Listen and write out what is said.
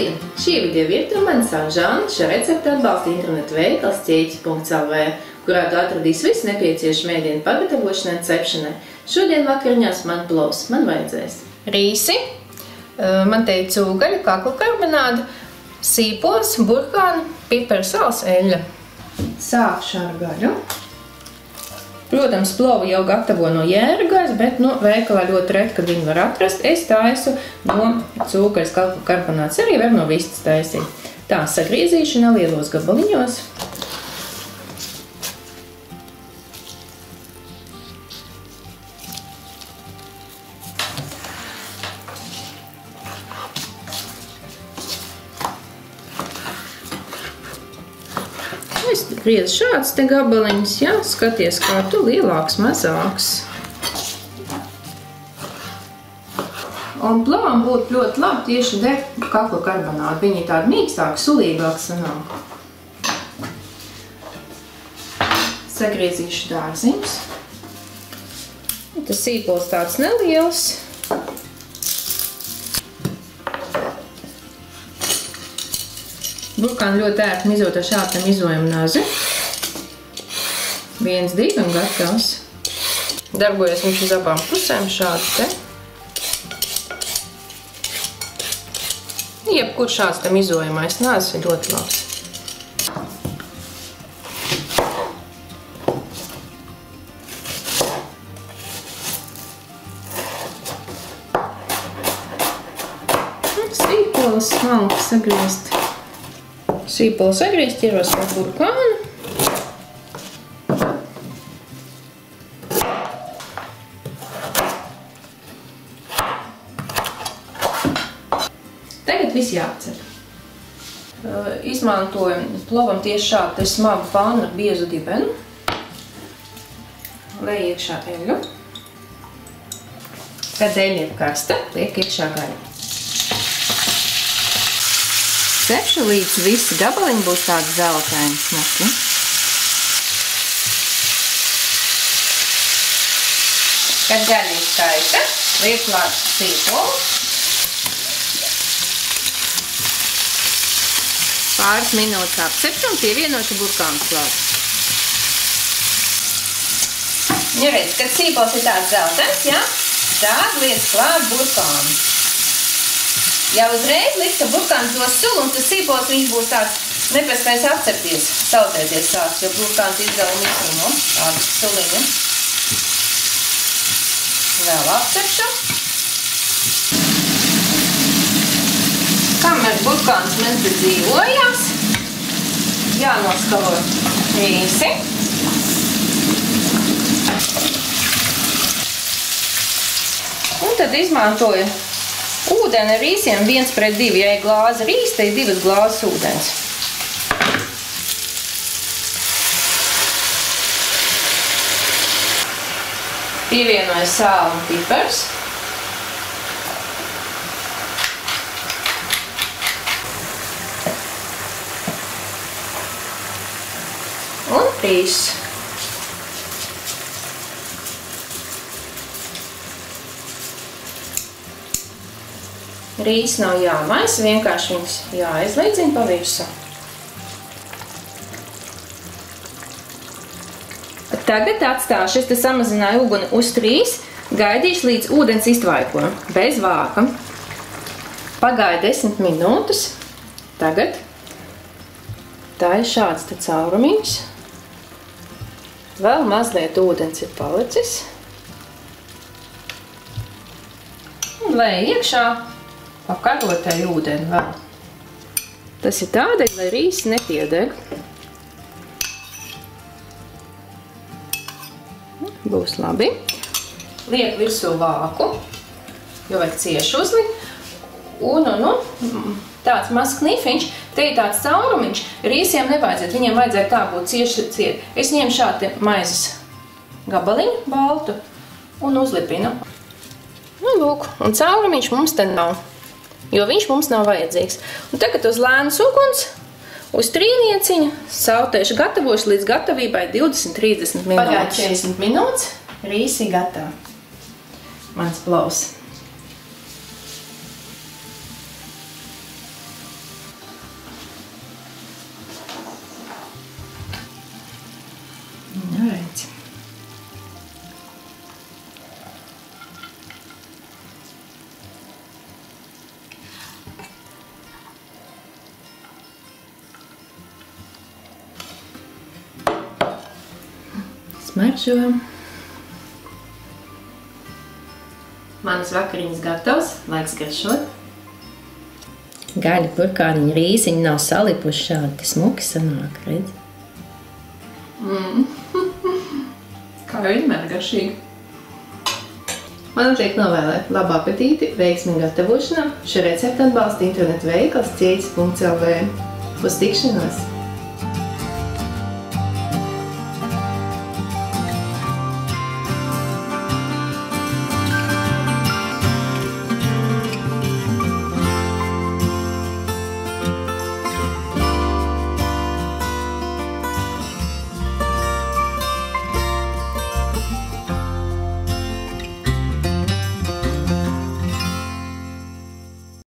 Labdien! Šī video virtuve mani sauc Žana. Šo recepti atbalsta internetu veikals ķēķi.lv, kurā tu atradīsi visu nepieciešamo ēdienu pagatavošanai un cepšanai. Šodien vakariņās man plovs. Man vajadzēs rīsi, man te ir cūgaļa, kaklu karbonāde, sīpols, burkāni, pipars, sāls, eļļa. Sākšu ar gaļu. Protams, plovu jau gatavo no jērgaļas, bet veikalā ļoti reti, kad viņu var atrast. Es taisu no cūkaļas, kaklu karbonādes, arī var no vistas taisīt. Tā sagriezīšu nelielos gabaliņos. Es griezu šāds te gabaliņus, jā, skaties, kā tu lielāks, mazāks. Un plovam būtu ļoti labi tieši degt kaklu karbonādu. Viņi tādi mīkstāki, sulīgāki sanāk. Sagriezīšu dārziņus. Tas sīpols tāds neliels. Burkāni ļoti ērti mizot ar šādu mizojumu nazi. 1, 2 un gatavs. Darbojas viņš uz abām pusēm šādi te. Jebkur šāds te mizojumais nazis ir ļoti labs. Sīpols smalki sagriezt. Sīpolu sagriezt, ķeros ar burkānu. Tagad viss jācep. Izmantoju plovam tieši šādu smagu pannu ar biezu dibenu. Liek iekšā eļļu. Kad eļļa ir karsta, liek iekšā gaļu. Cepšu līdz visi gabaliņi būs tādi zeltaini smuki. Kad gaļa ir skaista, liek klāt sīpolu. Pāris minūtes apcepšu un pievienošu burkānus klāt. Ja redz, kad sīpols ir tāds zeltains, ja, tad liek klāt burkānus. Ja uzreiz liks, ka burkāns dos sulu, un tas sīpols viņš būs tāds nepaspējis apcepties, sautēties sāks, jo burkāns izdala mikrumu, tādu suliņu. Vēl apcepšu. Kamēr burkāns man te dzīvojās, jānoskalo rīsi. Un tad izmantoju ūdeni ar rīsiem 1:2, ja ir glāze rīs, tad ir 2 glāzes ūdens. Pievienoju sāli un pipars. Un rīsus. Rīs nav jāmaisa, vienkārši viņus jāizlīdzina pa virsmu. Tagad atstāšu, es te samazināju uguni uz 3, gaidīšu līdz ūdens iztvaipo, bez vāka. Pagāja 10 minūtes, tagad tā ir šāds te caurumiņš. Vēl mazliet ūdens ir palicis. Un lej iekšā apkarotai ūdeni vēl. Tas ir tādēļ, lai rīsi nepiedeg. Būs labi. Liek virsū vāku, jo vajag cieši uzlikt. Un tāds mazs knifiņš, te ir tāds caurumiņš. Rīsiem nevajadzētu, viņiem vajadzētu tā būt cieši ciet. Es ņemu šādi maizes gabaliņu baltu un uzlipinu. Nu, lūk, un caurumiņš mums te nav, jo viņš mums nav vajadzīgs. Un tagad uz lēnas uguns, uz trīnieciņa, sautēšu gatavošu līdz gatavībai 20-30 minūtes. Pagāja 40 minūtes, rīsi gatavi. Mans plovs. smaržo. Manas vakariņas gatavs, laiks garšot. Gaļa, burkāniņi, rīziņi nav salipuši šādi, smuki sanāk, redz? Kā vienmēr garšīgi. Man tiek novēlēt labu apetīti, veiksmi gatavošanā. Šo receptu atbalsta internetu veikals cieķis.lv. Uz tikšanos!